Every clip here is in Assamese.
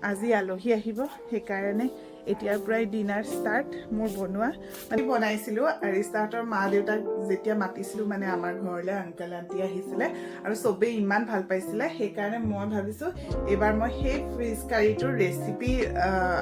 আজি আলহী আহিব সেইকাৰণে এতিয়াৰ পৰাই ডিনাৰ ষ্টাৰ্ট মোৰ বনোৱা মানে বনাইছিলোঁ আৰিষ্টাহঁতৰ মা দেউতাক যেতিয়া মাতিছিলোঁ মানে আমাৰ ঘৰলৈ আংকল আণ্টি আহিছিলে আৰু চবেই ইমান ভাল পাইছিলে সেইকাৰণে মই ভাবিছোঁ এইবাৰ মই সেই ফিছ কাৰীটোৰ ৰেচিপি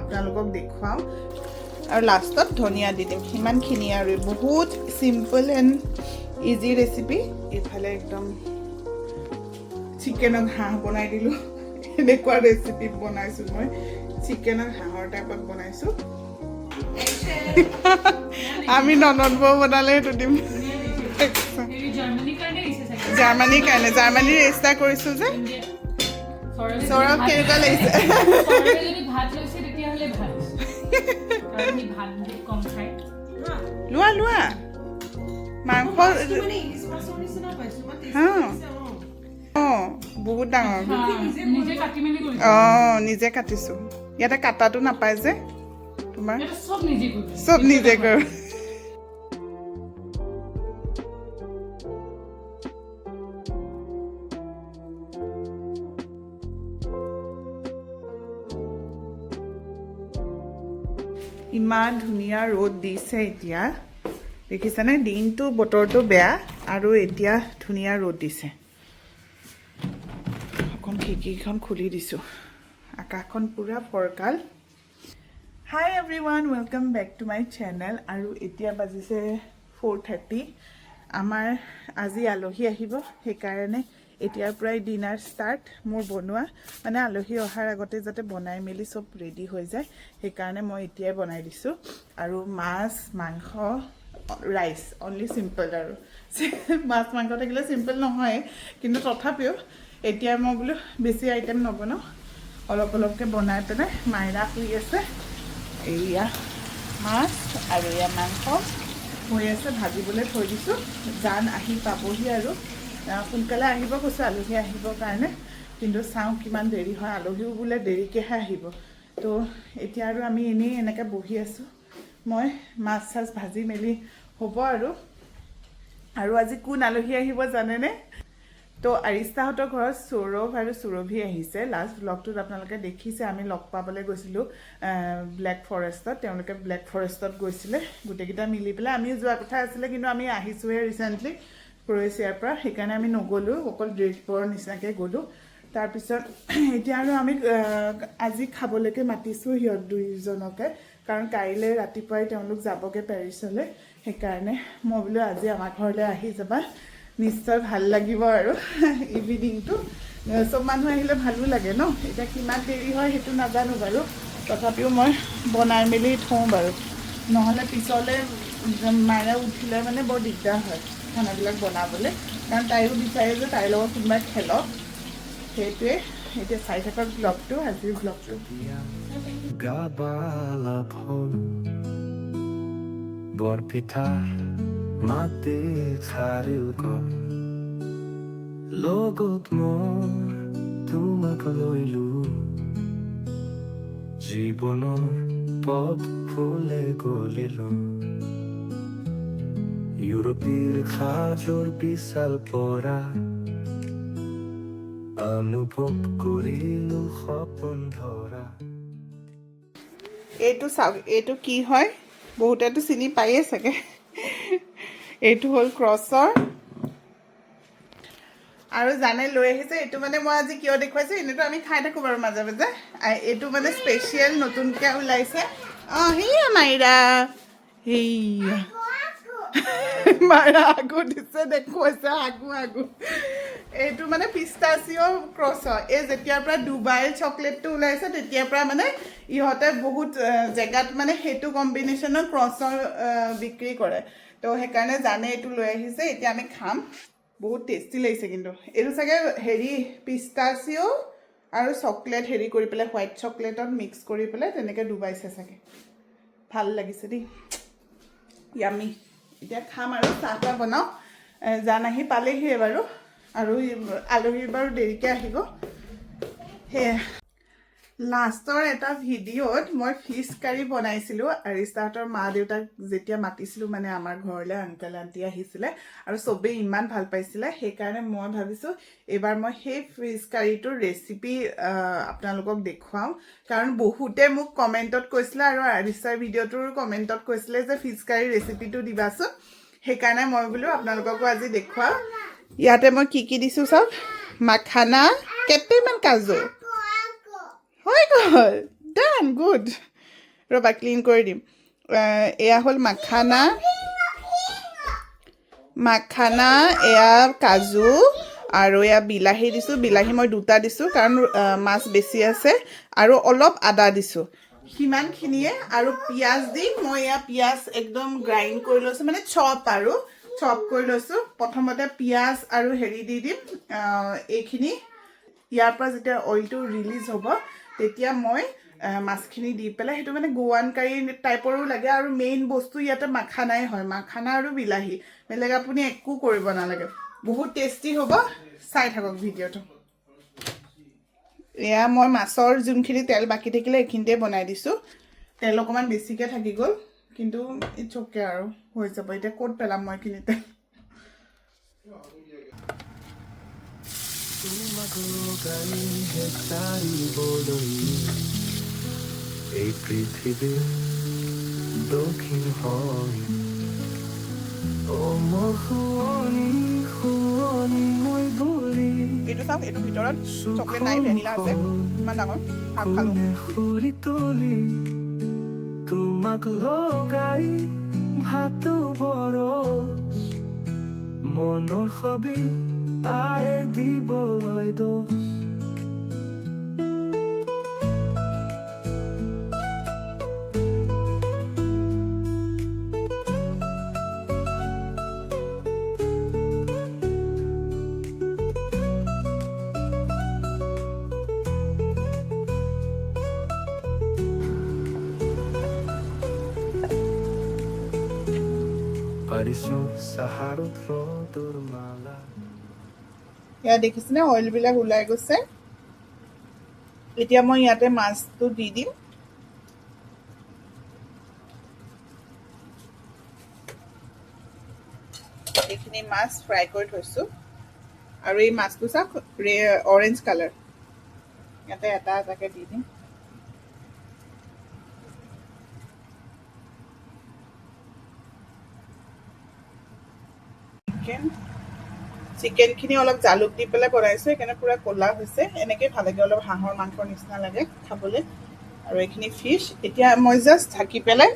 আপোনালোকক দেখুৱাম আৰু লাষ্টত ধনিয়া দি দিম সিমানখিনি আৰু বহুত চিম্পল এণ্ড ইজি ৰেচিপি এইফালে একদম চিকেনত হাঁহ বনাই দিলোঁ এনেকুৱা ৰেচিপি বনাইছোঁ মই চিকেনৰ হাঁহৰ টাইপত বনাইছোঁ আমি ননদ বৌ বনালে সেইটো দিম জাৰ্মানীৰ কাৰণে জাৰ্মানীৰ ৰেজিষ্টাৰ কৰিছোঁ যে সৌৰভ কেনেকুৱা লাগিছে লোৱা লোৱা মাংস বহুত ডাঙৰ নিজে কাটিছোঁ ইয়াতে কাটাটো নাপায় যে তোমাৰ চব নিজে কৰো ইমান ধুনীয়া ৰ'দ দিছে এতিয়া দেখিছানে দিনটো বতৰটো বেয়া আৰু এতিয়া ধুনীয়া ৰ'দ দিছে অকণ খিৰিকীখন খুলি দিছোঁ আকাশখন পুৰা ফৰকাল hi everyone welcome back to my channel আৰু এতিয়া বাজিছে 4:30 আমাৰ আজি আলহী আহিব সেইকাৰণে এতিয়াৰ পৰাই ডিনাৰ ষ্টাৰ্ট মোৰ বনোৱা মানে আলহী অহাৰ আগতে যাতে বনাই মেলি চব ৰেডি হৈ যায় সেইকাৰণে মই এতিয়াই বনাই দিছোঁ আৰু মাছ মাংস ৰাইচ অনলি চিম্পল আৰু মাছ মাংস থাকিলে চিম্পল নহয় কিন্তু তথাপিও এতিয়া মই বোলো বেছি আইটেম নবনাওঁ অলপ অলপকৈ বনাই পেলাই মাইনা শুই আছে এয়া মাছ আৰু এয়া মাংস হৈ আছে ভাজিবলৈ থৈ দিছোঁ জান আহি পাবহি আৰু সোনকালে আহিব কৈছোঁ আলহী আহিবৰ কাৰণে কিন্তু চাওঁ কিমান দেৰি হয় আলহীও বোলে দেৰিকৈহে আহিব তো এতিয়া আৰু আমি এনেই এনেকৈ বহি আছোঁ মই মাছ চাছ ভাজি মেলি হ'ব আৰু আজি কোন আলহী আহিব জানেনে তো আৰিষ্টাহঁতৰ ঘৰত সৌৰভ আৰু সুৰভি আহিছে লাষ্ট ব্লগটোত আপোনালোকে দেখিছে আমি লগ পাবলৈ গৈছিলোঁ ব্লেক ফৰেষ্টত তেওঁলোকে ব্লেক ফৰেষ্টত গৈছিলে গোটেইকেইটা মিলি পেলাই আমিও যোৱা কথা আছিলে কিন্তু আমি আহিছোঁহে ৰিচেণ্টলি ক্ৰ'ৱেছিয়াৰ পৰা সেইকাৰণে আমি নগ'লোঁ অকল ড্ৰেছৰ নিচিনাকৈ গ'লোঁ তাৰপিছত এতিয়া আৰু আমি আজি খাবলৈকে মাতিছোঁ সিহঁত দুইজনকে কাৰণ কাইলৈ ৰাতিপুৱাই তেওঁলোক যাবগৈ পেৰিছলৈ সেইকাৰণে মই বোলো আজি আমাৰ ঘৰলৈ আহি যাবা নিশ্চয় ভাল লাগিব আৰু ইভিনিংটো চব মানুহ আহিলে ভালো লাগে ন এতিয়া কিমান দেৰি হয় সেইটো নাজানো বাৰু তথাপিও মই বনাই মেলি থওঁ বাৰু নহ'লে পিছলৈ মায়ে উঠিলে মানে বৰ দিগদাৰ হয় খানাবিলাক বনাবলৈ কাৰণ তাইও বিচাৰে যে তাইৰ লগত কোনোবাই খেলক সেইটোৱে এতিয়া চাই থাকক ব্লগটো আজিৰ ব্লগটো বৰপিঠা মাতে চাৰিও লগত মই তোমাক লৈলো জীৱনৰ পথ ফুলে গলিলো ইউৰোপীৰ সাজৰ বিশাল পৰা অনুভৱ কৰিলো সপোন ধৰা এইটো চাওক এইটো কি হয় বহুতেতো চিনি পায়ে চাগে এইটো হ'ল ক্ৰছৰ আৰু জানে লৈ আহিছে এইটো মানে মই আজি কিয় দেখুৱাইছোঁ এনেতো আমি খাই থাকোঁ বাৰু মাজে মাজে এইটো মানে স্পেচিয়েল নতুনকৈ ওলাইছে সেয়া মাইৰা সেয়া মাইৰা আগু দিছে দেখুৱাইছে আগু এইটো মানে পিষ্টাচিঅ' ক্ৰছৰ এই যেতিয়াৰ পৰা ডুবাইৰ চকলেটটো ওলাইছে তেতিয়াৰ পৰা মানে ইহঁতে বহুত জেগাত মানে সেইটো কম্বিনেশ্যনৰ ক্ৰছৰ বিক্ৰী কৰে তো সেইকাৰণে জানে এইটো লৈ আহিছে এতিয়া আমি খাম বহুত টেষ্টি লাগিছে কিন্তু এইটো চাগে হেৰি পিষ্টাচিঅ' আৰু চকলেট হেৰি কৰি পেলাই হোৱাইট চকলেটত মিক্স কৰি পেলাই তেনেকৈ ডুবাইছে চাগে ভাল লাগিছে দেই ইয়ামি এতিয়া খাম আৰু চাহ তাহ বনাওঁ জান আহি পালেহিয়ে বাৰু আৰু আলহী বাৰু দেৰিকৈ আহিব সেয়া লাষ্টৰ এটা ভিডিঅ'ত মই ফিছ কাৰী বনাইছিলোঁ আৰিষ্টাহঁতৰ মা দেউতাক যেতিয়া মাতিছিলোঁ মানে আমাৰ ঘৰলৈ আংকেল আণ্টি আহিছিলে আৰু চবেই ইমান ভাল পাইছিলে সেইকাৰণে মই ভাবিছোঁ এইবাৰ মই সেই ফিছ কাৰীটোৰ ৰেচিপি আপোনালোকক দেখুৱাওঁ কাৰণ বহুতে মোক কমেণ্টত কৈছিলে আৰু আৰিষ্টাৰ ভিডিঅ'টোৰ কমেণ্টত কৈছিলে যে ফিছ কাৰী ৰেচিপিটো দিবাচোন সেইকাৰণে মই বোলো আপোনালোককো আজি দেখুৱাওঁ ইয়াতে মই কি দিছোঁ চাওক মাখানা কেইটামান কাজু হৈ গ'ল ডান গুড ৰ'বা ক্লিন কৰি দিম এয়া হ'ল মাখানা এয়া কাজু আৰু এয়া বিলাহী দিছোঁ বিলাহী মই 2টা দিছোঁ কাৰণ মাছ বেছি আছে আৰু অলপ আদা দিছোঁ সিমানখিনিয়ে আৰু পিঁয়াজ দি মই এয়া পিঁয়াজ একদম গ্ৰাইণ্ড কৰি লৈছোঁ মানে চপ কৰি লৈছোঁ প্ৰথমতে পিঁয়াজ আৰু হেৰি দি দিম এইখিনি ইয়াৰ পৰা যেতিয়া অইলটো ৰিলিজ হ'ব তেতিয়া মই মাছখিনি দি পেলাই সেইটো মানে গোৱান কাৰী টাইপৰো লাগে আৰু মেইন বস্তু ইয়াতে মাখানাই হয় মাখানা আৰু বিলাহী বেলেগ আপুনি একো কৰিব নালাগে বহুত টেষ্টি হ'ব চাই থাকক ভিডিঅ'টো এয়া মই মাছৰ যোনখিনি তেল বাকী থাকিলে এইখিনিতে বনাই দিছোঁ তেল অকণমান বেছিকৈ থাকি গ'ল কিন্তু ইটছ অ'কে আৰু হৈ যাব এতিয়া ক'ত পেলাম মই এইখিনি তেল এই পৃথিৱীৰ দক্ষিণ হয় এইটো চাওক এইটো ভিতৰত চকলেট নাই ভেনিলা আছে ইমান ডাঙৰ ভাগ খালোঁ তোমাক লগাই ভাতো বৰচ মনৰ ছবি তাৰে দিবলৈ দোষ ইয়াত দেখিছেনে অইলবিলাক ওলাই গৈছে এতিয়া মই ইয়াতে মাছটো দি দিম এইখিনি মাছ ফ্ৰাই কৰি থৈছোঁ আৰু এই মাছটো চাওক অৰেঞ্জ কালাৰ ইয়াতে এটা এটাকৈ দি দিম চিকেনখিনি অলপ জালুক দি পেলাই বনাইছোঁ সেইকাৰণে পূৰা ক'লা হৈছে এনেকৈ ভাল লাগে অলপ হাঁহৰ মাংসৰ নিচিনা লাগে খাবলৈ আৰু এইখিনি ফিছ এতিয়া মই জাষ্ট ঢাকি পেলাই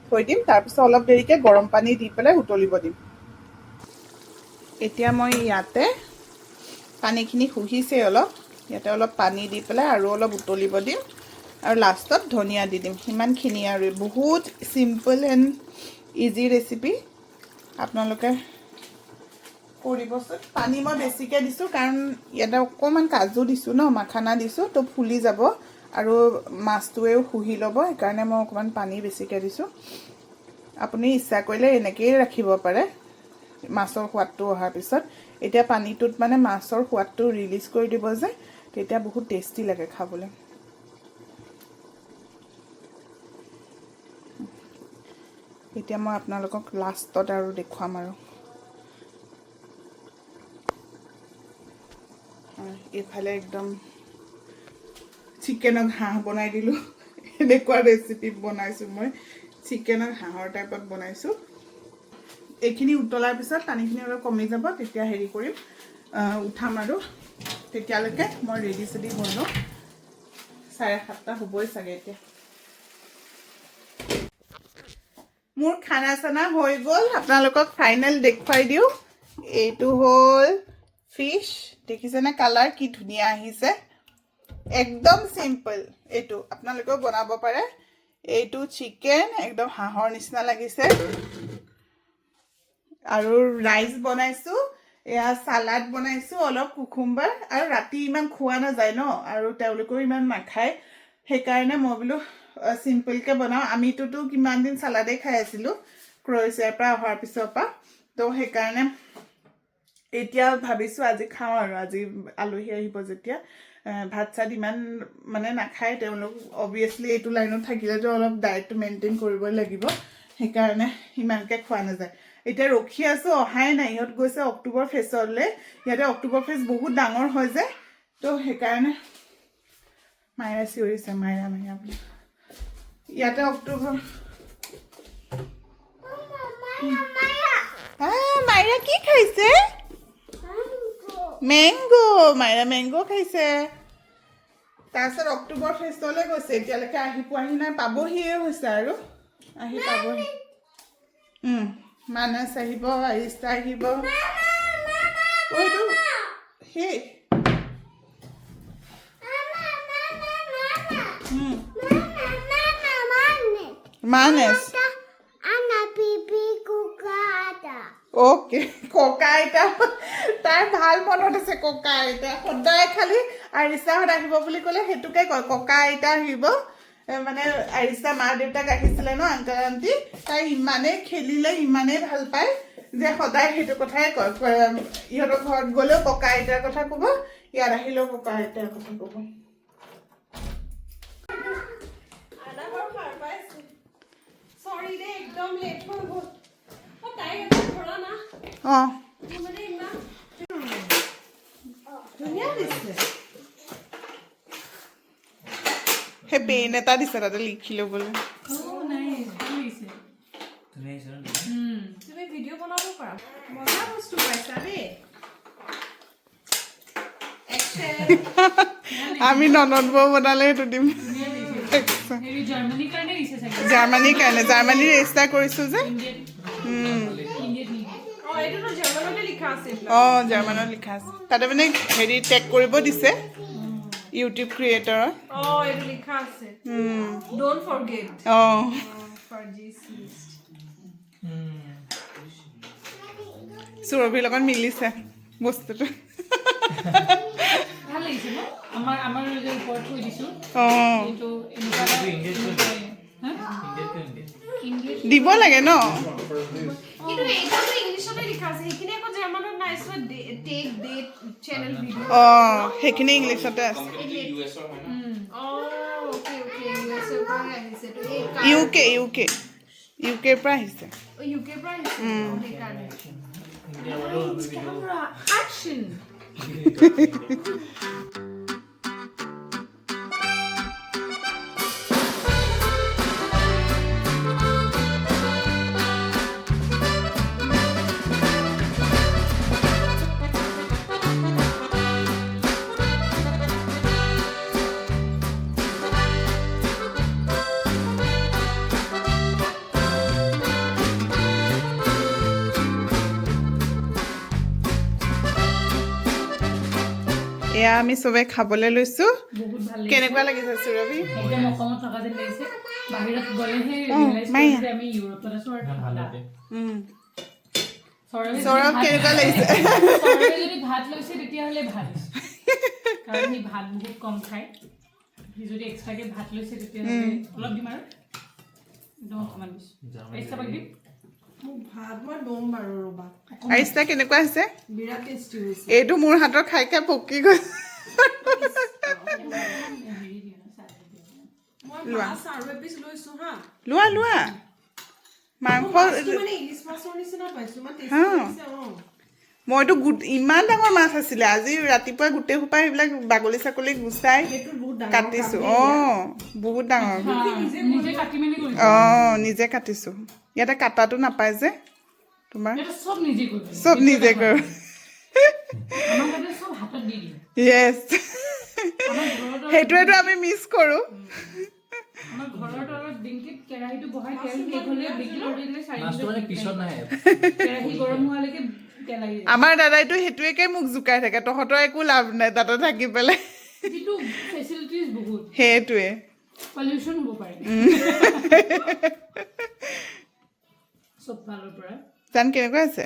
থৈ দিম তাৰপিছত অলপ দেৰিকৈ গৰম পানী দি পেলাই উতলিব দিম এতিয়া মই ইয়াতে পানীখিনি শুহিছে অলপ ইয়াতে অলপ পানী দি পেলাই আৰু অলপ উতলিব দিম আৰু লাষ্টত ধনিয়া দি দিম সিমানখিনি আৰু বহুত চিম্পল এণ্ড ইজি ৰেচিপি আপোনালোকে কৰিবচোন পানী মই বেছিকৈ দিছোঁ কাৰণ ইয়াতে অকণমান কাজু দিছোঁ ন মাখানা দিছোঁ তো ফুলি যাব আৰু মাছটোৱেও শুহি ল'ব সেইকাৰণে মই অকণমান পানী বেছিকৈ দিছোঁ আপুনি ইচ্ছা কৰিলে এনেকৈয়ে ৰাখিব পাৰে মাছৰ সোৱাদটো অহাৰ পিছত এতিয়া পানীটোত মানে মাছৰ সোৱাদটো ৰিলিজ কৰি দিব যে তেতিয়া বহুত টেষ্টি লাগে খাবলৈ এতিয়া মই আপোনালোকক লাষ্টত আৰু দেখুৱাম আৰু এইফালে একদম চিকেনক হাঁহ বনাই দিলোঁ এনেকুৱা ৰেচিপি বনাইছোঁ মই চিকেনক হাঁহৰ টাইপত বনাইছোঁ এইখিনি উতলাৰ পিছত পানীখিনি অলপ কমি যাব তেতিয়া হেৰি কৰিম উঠাম আৰু তেতিয়ালৈকে মই ৰেডি চেডি হৈ লওঁ 7:30 হ'বই চাগে এতিয়া মোৰ খানা চানা হৈ গ'ল আপোনালোকক ফাইনেল দেখুৱাই দিওঁ এইটো হ'ল ফিছ দেখিছেনে কালাৰ কি ধুনীয়া আহিছে একদম সিম্পল এইটো আপোনালোকেও বনাব পাৰে এইটো চিকেন একদম হাঁহৰ নিচিনা লাগিছে আৰু ৰাইচ বনাইছোঁ এয়া সালাড বনাইছোঁ অলপ কুকুম্বাৰ আৰু ৰাতি ইমান খোৱা নাযায় ন আৰু তেওঁলোকেও ইমান নাখায় সেইকাৰণে মই বোলো সিম্পলকৈ বনাওঁ আমিতোতো কিমান দিন সালাডেই খাই আছিলোঁ ক্ৰ'য়েছিয়াৰ পৰা অহাৰ পিছৰ পৰা তো সেইকাৰণে এতিয়া ভাবিছোঁ আজি খাওঁ আৰু আজি আলহী আহিব যেতিয়া ভাত চাত ইমান মানে নাখায় তেওঁলোক অবভিয়াছলি এইটো লাইনত থাকিলেতো অলপ ডায়েটটো মেইনটেইন কৰিবই লাগিব সেইকাৰণে ইমানকৈ খোৱা নাযায় এতিয়া ৰখি আছোঁ অহাই নাই ইহঁত গৈছে অক্টোবৰ ফেষ্টলৈ ইয়াতে অক্টোবৰ ফেষ্ট বহুত ডাঙৰ হয় যে তো সেইকাৰণে মায়েৰা চিঞৰিছে মায়েৰা মায়েৰা বুলি ইয়াতে অক্টোবৰ মায়েৰা কি খাইছে মেংগো মায়েৰা মেংগো খাইছে তাৰপিছত অক্টোবৰ ফেষ্টলৈ গৈছে এতিয়ালৈকে আহি পোৱাহি নাই পাবহিয়ে হৈছে আৰু আহি পাবহি মানস আহিব আৰিষ্টা আহিব এইটো সেই মানস ওকে ককা আইতা তাই ভাল মনত আছে ককা আইতা সদায় খালি আৰিষ্টাহঁত আহিব বুলি ক'লে সেইটোকে কয় ককা আইতা আহিব মানে আৰিষ্টা মা দেউতাক আহিছিলে ন আংকল আণ্টি তাই ইমানেই খেলিলে ইমানেই ভাল পায় যে সদায় সেইটো কথাই কয় ইহঁতৰ ঘৰত গ'লেও ককা আইতাৰ কথা ক'ব ইয়াত আহিলেও ককা আইতাৰ কথা ক'ব সেই পেন এটা দিছে তাতে লিখি ল'বলৈ তুমি ভিডিঅ' বনাব পাৰা মজা বস্তু পাইছা দেই আমি ননদ বৌ বনালে সেইটো দিম জাৰ্মানীৰ কাৰণে জাৰ্মানী ৰেজিষ্টাৰ কৰিছোঁ যে অঁ জাৰ্মানত লিখা আছে তাতে মানে হেৰি টেগ কৰিব দিছে ইউটিউব ক্ৰিয়েটৰৰ অঁ সুৰভিৰ লগত মিলিছে বস্তুটো দিব লাগে ন অঁ সেইখিনি ইংলিছতে আছে ইউকেৰ পৰা আহিছে এয়া আমি সবে খাবলৈ লৈছো কেনেকুৱা লাগিছে সুৰভি একদম অসমত থকা যেন লাগিছে বাহিৰত গলেহে ৰিয়েলাইজ কৰিছে আমি ইউৰোপত আছো আৰু ঠাণ্ডা সৌৰভ কেনেকুৱা লাগিছে সৌৰভে যদি ভাত লৈছে তেতিয়াহ'লে ভাল কাৰণ সি ভাত বহুত কম খায় সি যদি এক্সট্ৰাকে ভাত লৈছে তেতিয়াহ'লে অলপ দিম আৰু একদম অকণমান দিছোঁ এক্সট্ৰা বাক দিম ভাত মই দম বাৰু ৰবা আৰিষ্টা কেনেকুৱা হৈছে বিৰাট টেষ্টি হৈছে এইটো মোৰ হাতৰ খাই খাই পকি গৈছে মই মাছ আৰু এপিচ লৈছো হা লোৱা লোৱা মাংস মানে ইলিশ মাছৰ নিচিনা পাইছো মানে টেষ্টি হৈছে মইতো ইমান ডাঙৰ মাছ আছিলে আজি ৰাতিপুৱা গোটেই সোপা সেইবিলাক বাগলি চাকলি গুচাই কাটিছো অঁ বহুত ডাঙৰ অঁ নিজে কাটিছো ইয়াতে কাটাটো নাপায় যে তোমাৰ চব নিজে কৰো য়েছ সেইটোৱেতো আমি মিছ কৰো আমাৰ দাদাইতো সেইটোৱেকে মোক জোকাই থাকে তহঁতৰ একো লাভ নাই তাতে থাকি পেলাই সেইটোৱে পলিউশ্যন হ'ব পাৰে সব ফালৰ পৰা জান কেনেকুৱা আছে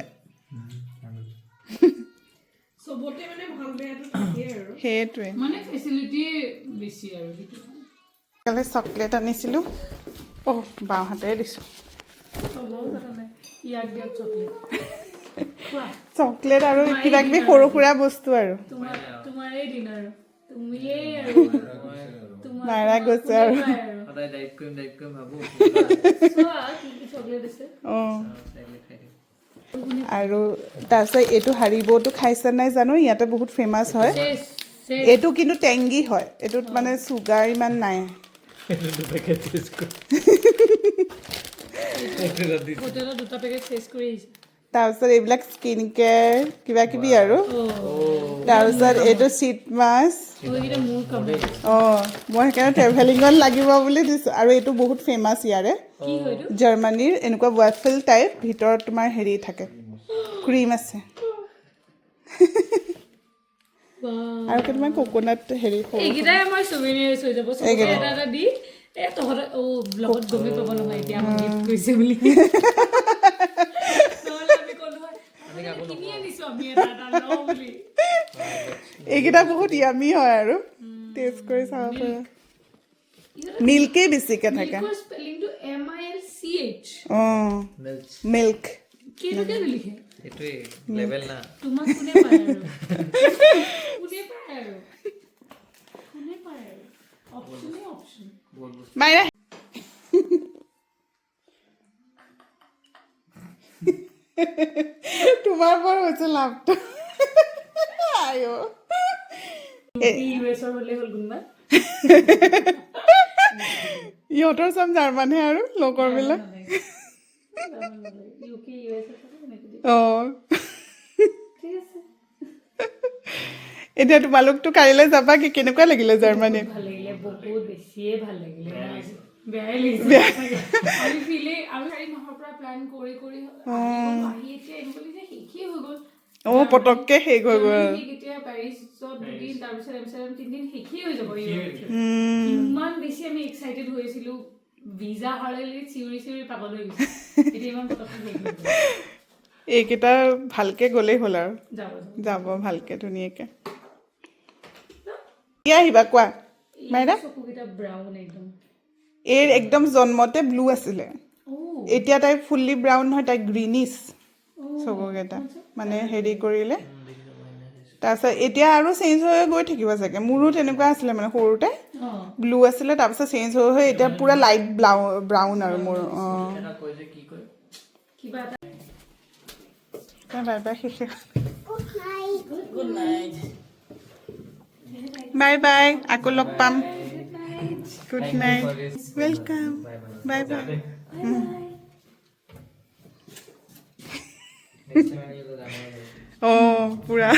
সবতে মানে ভাল বেয়াটো থাকে আৰু সেইটোৱে মানে ফেচিলিটি বেছি আৰু সেইটো কালি চকলেট আনিছিলোঁ অহ বাওঁ হাতেৰে দিছোঁ ইয়াক দিয়ক চকলেট চকলেট আৰু কিবা কিবি সৰু সুৰা বস্তু আৰু তোমাৰেই দিন আৰু তুমিয়ে আৰু মাৰা গৈছে আৰু সদায় ডাইট কৰিম ভাবো চোৱা কি কি চকলেট আছে আৰু তাৰপিছত এইটো হাৰিবটো খাইছে নাই জানো ইয়াতে বহুত ফেমাছ হয় এইটো কিন্তু টেংগি হয় এইটোত মানে চুগাৰ ইমান নাই হোটেলত দুটা পেকেট চেছ কৰি আহিছে তাৰপিছত এইবিলাক স্কিন কেয়াৰ কিবা কিবি আৰু তাৰপিছত এইটো চিট মাছ এইকেইটা মোৰ কাম মই সেইকাৰণে ট্ৰেভেলিঙত লাগিব বুলি দিছোঁ আৰু এইটো বহুত ফেমাছ ইয়াৰে কি হয় এইটো জাৰ্মানীৰ এনেকুৱা ৱাফেল টাইপ ভিতৰত তোমাৰ হেৰি থাকে ক্ৰীম আছে আৰু কেইটামান কোকোনাট হেৰি এইকেইটাই মই চুভেনিয়াৰ্ছ হৈ যাব চবকে এটা এটা দি তহঁতে ব্লগত গমেই পাব নহয় এতিয়া আমাক গিফ্ট কৰিছে বুলি নহ'লে আমি ক'লো হয় কিনি আনিছোঁ আমি এটা এটা লওঁ বুলি এইকেইটা বহুত য়ামি হয় আৰু টেষ্ট কৰি চাব পাৰা মিল্কে বেছিকে থাকে মিল্কৰ স্পেলিংটো MILCH মিল্ক কেনেকৈ লিখে এইটোৱে লেভেল না তোমাক কোনে পায় আৰু কোনে পায় আৰু অপশ্যনে অপশ্যন মাইৰা তোমাৰ বৰ হৈছে লাভটো আয়ো US হ'লে হ'ল কোনোবা ইহঁতৰ চব জাৰ্মানহে আৰু লগৰবিলাক UK US ঠিক আছে এতিয়া তোমালোকতো কাইলৈ যাবা কি কেনেকুৱা লাগিলে জাৰ্মানীত ভাল লাগিলে বহুত বেছিয়ে ভাল লাগিলে বেয়াই লাগিছে আমি ফিলে আমি 4 মাহৰ পৰা প্লান কৰি আহি এতিয়া এনেকুৱা লাগিছে শেষেই হৈ গ'ল পটককে শেষ হৈ গ'ল কেতিয়া পেৰিছত 2 দিন তাৰপিছত এমষ্টাৰডাম 3 দিন শেষেই হৈ যাব ইমান বেছি আমি এক্সাইটেড হৈ আছিলো ভিজা হাৰালে চিউৰি পাগল হৈ গৈছে এতিয়া ইমান পটককে শেষ হৈ গ'ল এইকেইটা ভালকে গ'লেই হ'ল আৰু যাব যাব ভালকে ধুনীয়াকে কি আহিবা কোৱা মাইৰা চকুকেইটা ব্ৰাউন একদম এই একদম জন্মতে ব্লু আছিলে এতিয়া তাই ফুল্লি ব্ৰাউন নহয় তাই গ্ৰীনিছ চকুকেইটা মানে হেৰি কৰিলে তাৰপিছত এতিয়া আৰু চেঞ্জ হৈ গৈ থাকিব চাগে মোৰো তেনেকুৱা আছিলে মানে সৰুতে ব্লু আছিলে তাৰপিছত চেঞ্জ হৈ এতিয়া পুৰা লাইট ব্ৰাউন আৰু মোৰ কিবা এটা বাই বাই শেষে গুড নাইট বাই বাই আকৌ লগ পাম good night welcome bye bye পুৰা